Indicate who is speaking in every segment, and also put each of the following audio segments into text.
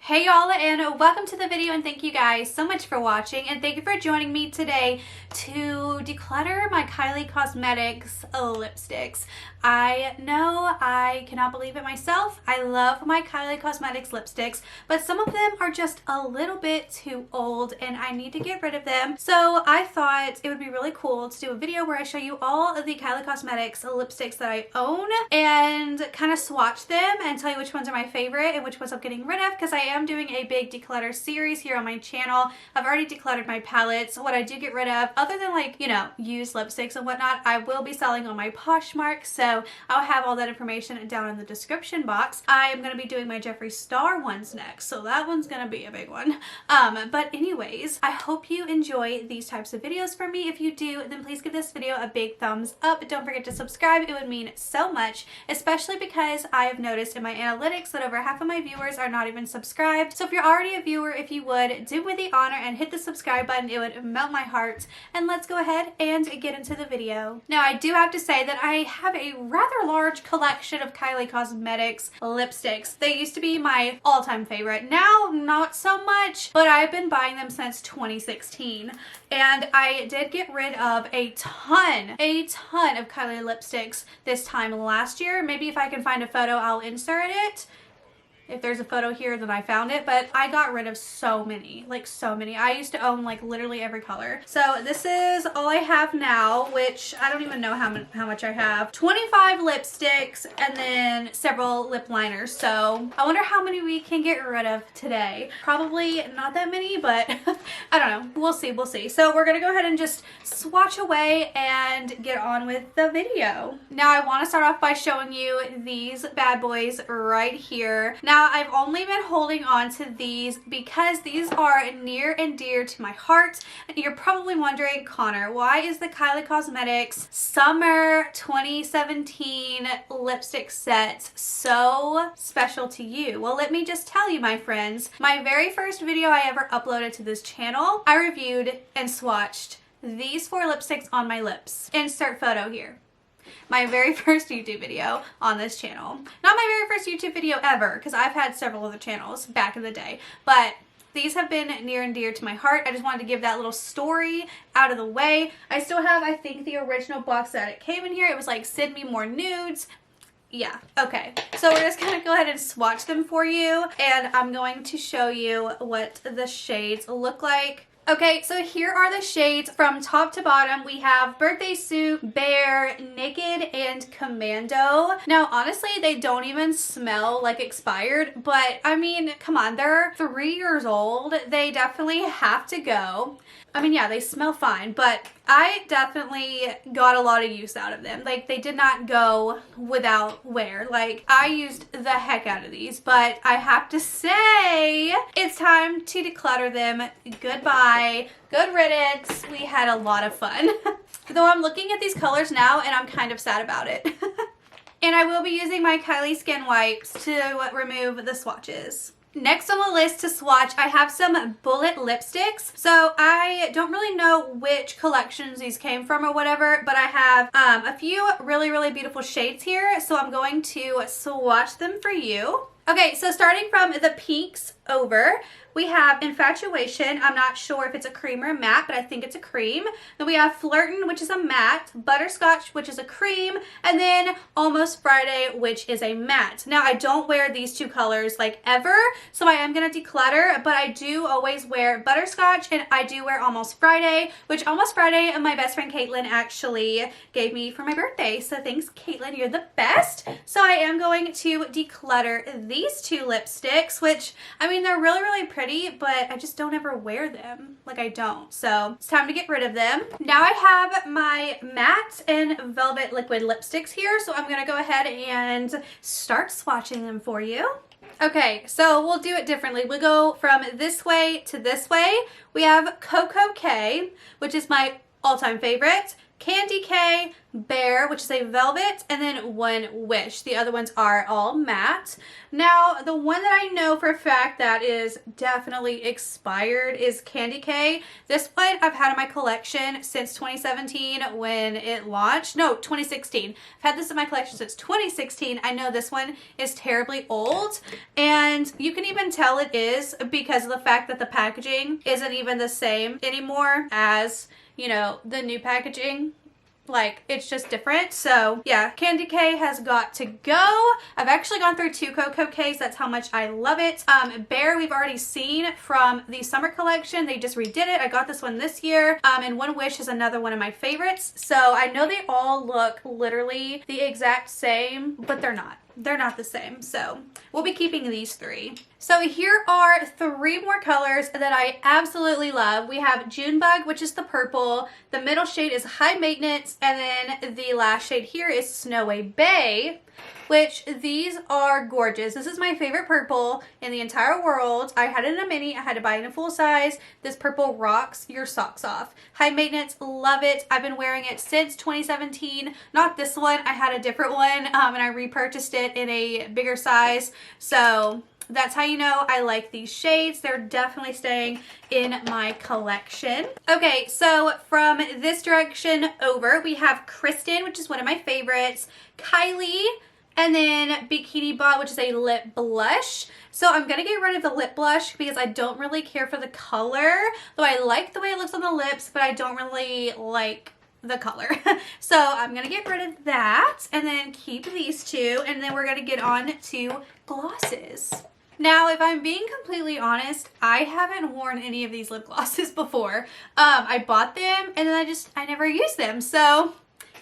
Speaker 1: Hey y'all, and welcome to the video, and thank you guys so much for watching, and thank you for joining me today to declutter my Kylie Cosmetics lipsticks. I know I cannot believe it myself. I love my Kylie Cosmetics lipsticks, but some of them are just a little bit too old and I need to get rid of them. So I thought it would be really cool to do a video where I show you all of the Kylie Cosmetics lipsticks that I own and kind of swatch them and tell you which ones are my favorite and which ones I'm getting rid of, because I am doing a big declutter series here on my channel. I've already decluttered my palettes. What I do get rid of, other than like, you know, used lipsticks and whatnot, I will be selling on my Poshmark, so I'll have all that information down in the description box. I am going to be doing my Jeffree Star ones next, so that one's going to be a big one. But anyways, I hope you enjoy these types of videos from me. If you do, then please give this video a big thumbs up. Don't forget to subscribe. It would mean so much, especially because I have noticed in my analytics that over half of my viewers are not even subscribed. So if you're already a viewer, if you would, do me the honor and hit the subscribe button. It would melt my heart. And let's go ahead and get into the video. Now, I do have to say that I have a rather large collection of Kylie Cosmetics lipsticks. They used to be my all-time favorite. Now, not so much, but I've been buying them since 2016. And I did get rid of a ton of Kylie lipsticks this time last year. Maybe if I can find a photo, I'll insert it. If there's a photo here, then I found it, but I got rid of so many, like so many. I used to own like literally every color. So this is all I have now, which I don't even know how much I have. 25 lipsticks and then several lip liners. So I wonder how many we can get rid of today. Probably not that many, but I don't know. We'll see, we'll see. So we're gonna go ahead and just swatch away and get on with the video. Now I wanna start off by showing you these bad boys right here. Now I've only been holding on to these because these are near and dear to my heart. And you're probably wondering, Connor, why is the Kylie Cosmetics Summer 2017 lipstick set so special to you? Well, let me just tell you, my friends, my very first video I ever uploaded to this channel, I reviewed and swatched these 4 lipsticks on my lips. Insert photo here. My very first YouTube video on this channel. Not my very first YouTube video ever, because I've had several other channels back in the day, but these have been near and dear to my heart. I just wanted to give that little story out of the way. I still have, I think, the original box that it came in here. It was like, send me more nudes. Yeah, okay. So we're just gonna go ahead and swatch them for you, and I'm going to show you what the shades look like. Okay, so here are the shades from top to bottom. We have Birthday Suit, Bear, Naked, and Commando. Now, honestly, they don't even smell like expired, but I mean, come on, they're 3 years old. They definitely have to go. I mean, yeah, they smell fine, but I definitely got a lot of use out of them. Like, they did not go without wear. Like, I used the heck out of these, but I have to say, it's time to declutter them. Goodbye. Good riddance. We had a lot of fun. Though I'm looking at these colors now, and I'm kind of sad about it. And I will be using my Kylie Skin Wipes to remove the swatches. Next on the list to swatch, I have some bullet lipsticks. So I don't really know which collections these came from or whatever, but I have a few really beautiful shades here. So I'm going to swatch them for you. Okay, so starting from the pinks over, we have Infatuation. I'm not sure if it's a cream or a matte, but I think it's a cream. Then we have Flirtin', which is a matte, Butterscotch, which is a cream, and then Almost Friday, which is a matte. Now, I don't wear these 2 colors like ever, so I am going to declutter, but I do always wear Butterscotch, and I do wear Almost Friday, which Almost Friday, my best friend Caitlin actually gave me for my birthday. So thanks, Caitlin, you're the best. So I am going to declutter these 2 lipsticks, which, I mean, they're really pretty, but I just don't ever wear them. Like, I don't. So it's time to get rid of them. Now I have my matte and velvet liquid lipsticks here, so I'm gonna go ahead and start swatching them for you. Okay, so we'll do it differently. We go from this way to this way. We have Coco K, which is my all-time favorite. Candy K, Bear, which is a velvet, and then one Wish. The other ones are all matte. Now, the one that I know for a fact that is definitely expired is Candy K. This one I've had in my collection since 2017 when it launched. No, 2016. I've had this in my collection since 2016. I know this one is terribly old, and you can even tell it is because of the fact that the packaging isn't even the same anymore as, you know, the new packaging. Like, it's just different. So yeah, Candy K has got to go. I've actually gone through 2 Cocoa Ks. That's how much I love it. Bear we've already seen from the summer collection. They just redid it. I got this one this year. And One Wish is another one of my favorites. So I know they all look literally the exact same, but they're not. They're not the same. So we'll be keeping these 3. So here are 3 more colors that I absolutely love. We have Junebug, which is the purple. The middle shade is High Maintenance. And then the last shade here is Snowy Bay, which these are gorgeous. This is my favorite purple in the entire world. I had it in a mini. I had to buy it in a full size. This purple rocks your socks off. High Maintenance, love it. I've been wearing it since 2017. Not this one. I had a different one and I repurchased it in a bigger size. So that's how you know I like these shades. They're definitely staying in my collection. Okay, so from this direction over, we have Kristen, which is one of my favorites, Kylie, and then Bikini Bot, which is a lip blush. So I'm going to get rid of the lip blush because I don't really care for the color. Though I like the way it looks on the lips, but I don't really like the color. So I'm going to get rid of that and then keep these 2. And then we're going to get on to glosses. Now, if I'm being completely honest, I haven't worn any of these lip glosses before. I bought them and then I never used them. So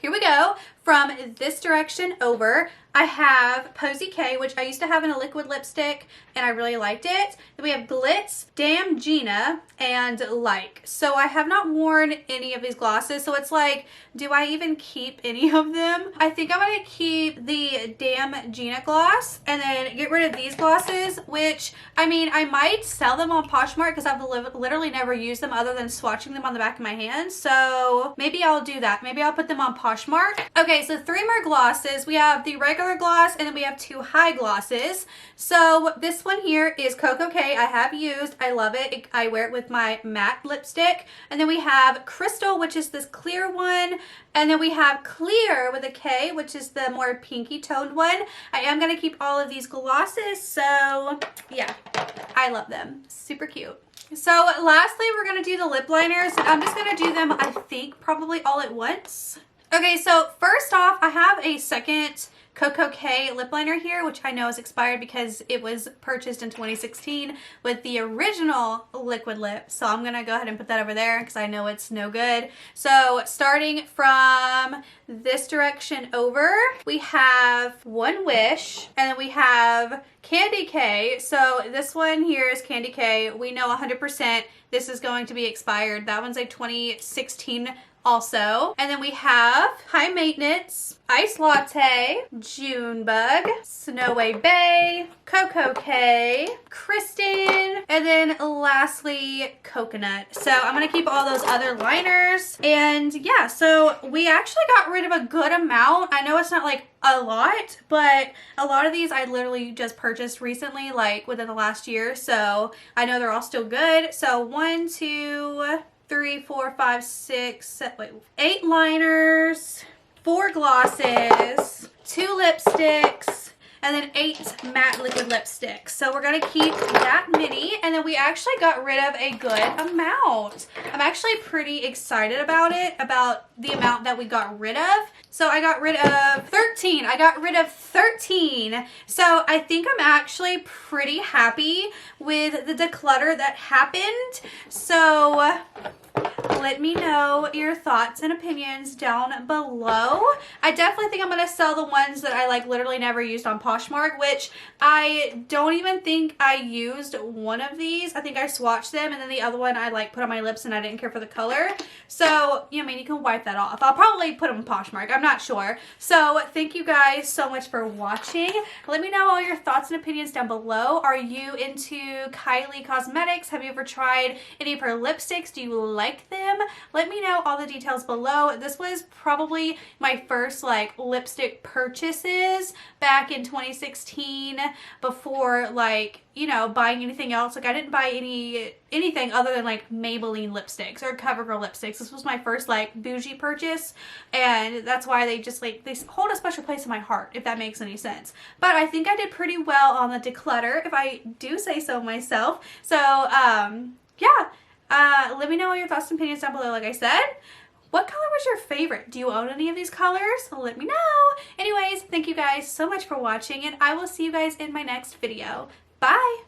Speaker 1: here we go. From this direction over, I have Posy K, which I used to have in a liquid lipstick and I really liked it. Then we have Glitz, Damn Gina, and Like. So I have not worn any of these glosses. So it's like, do I even keep any of them? I think I'm going to keep the Damn Gina gloss and then get rid of these glosses, which, I mean, I might sell them on Poshmark because I've literally never used them other than swatching them on the back of my hand. So maybe I'll do that. Maybe I'll put them on Poshmark. Okay, so 3 more glosses. We have the regular gloss and then we have 2 high glosses. So this one here is Cocoa K. I have used. I love it. I wear it with my matte lipstick. And then we have Crystal, which is this clear one. And then we have Clear with a K, which is the more pinky toned one. I am going to keep all of these glosses. So yeah, I love them. Super cute. So lastly, we're going to do the lip liners. I'm just going to do them, I think, probably all at once. Okay, so first off, I have a second Cocoa K lip liner here, which I know is expired because it was purchased in 2016 with the original liquid lip. So I'm going to go ahead and put that over there because I know it's no good. So starting from this direction over, we have One Wish and then we have Candy K. So this one here is Candy K. We know 100% this is going to be expired. That one's a 2016 also. And then we have High Maintenance, Ice Latte, Junebug, Snowy Bay, Cocoa K, Kristen, and then lastly Coconut. So I'm going to keep all those other liners. And yeah, so we actually got rid of a good amount. I know it's not like a lot, but a lot of these I literally just purchased recently, like within the last year. So I know they're all still good. So 1, 2, 3, 4, 5, 6, 7, 8 liners, 4 glosses, 2 lipsticks, and then 8 matte liquid lipsticks. So we're going to keep that many, and then we actually got rid of a good amount. I'm actually pretty excited about it, about the amount that we got rid of. So I got rid of 13. I got rid of 13. So I think I'm actually pretty happy with the declutter that happened. So let me know your thoughts and opinions down below. I definitely think I'm going to sell the ones that I like literally never used on Poshmark, which I don't even think I used one of these. I think I swatched them and then the other one I like put on my lips and I didn't care for the color. So, I mean, you can wipe that off. I'll probably put them on Poshmark. I'm not sure. So thank you guys so much for watching. Let me know all your thoughts and opinions down below. Are you into Kylie Cosmetics? Have you ever tried any of her lipsticks? Do you like them? them, let me know all the details below. This was probably my first like lipstick purchases back in 2016 before like, you know, buying anything else. Like I didn't buy anything other than like Maybelline lipsticks or CoverGirl lipsticks. This was my first like bougie purchase, and that's why they just like, they hold a special place in my heart, if that makes any sense. But I think I did pretty well on the declutter, if I do say so myself. So yeah, let me know your thoughts and opinions down below. Like I said, what color was your favorite? Do you own any of these colors? Let me know. Anyways, thank you guys so much for watching, and I will see you guys in my next video. Bye!